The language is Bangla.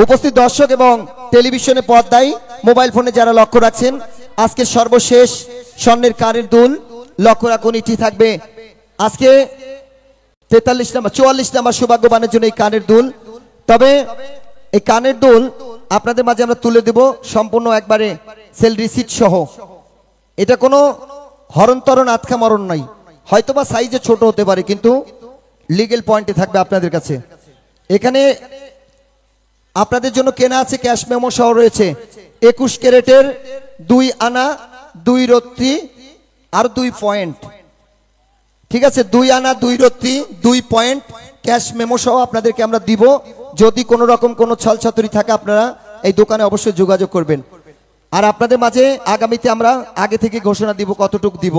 উপস্থিত দর্শক এবং টেলিভিশনে পর্দায় মোবাইল ফোনে যারা লক্ষ্য রাখছেন, আজকে সর্বশেষ স্বর্ণের কানের দুল লক্ষ্য রাখুন। এটি থাকবে আজকে 44 নাম্বার সৌভাগ্যবানের জন্য এই কানের দুল। তবে এই কানের দুল আপনাদের মাঝে আমরা তুলে দেব সম্পূর্ণ একবারে সেল রিসিট সহ। এটা কোনো হরণতরণ আটকা মরণ নাই, হয়তোবা সাইজে ছোট হতে পারে, কিন্তু লিগেল পয়েন্টে থাকবে আপনাদের কাছে। এখানে আপনাদের জন্য কেনা আছে ক্যাশ মেমো সহ রয়েছে 21 ক্যারেটের 2 আনা 2 রত্তি আর 2 পয়েন্ট। ঠিক আছে, 2 আনা 2 রত্তি 2 পয়েন্ট ক্যাশ মেমো সহ আপনাদেরকে আমরা দিব। যদি কোনো রকম কোনো ছলছাতুরি থাকে আপনারা এই দোকানে অবশ্যই যোগাযোগ করবেন। আর আপনাদের মাঝে আগামীতে আমরা আগে থেকে ঘোষণা দিব কতটুকু দিব।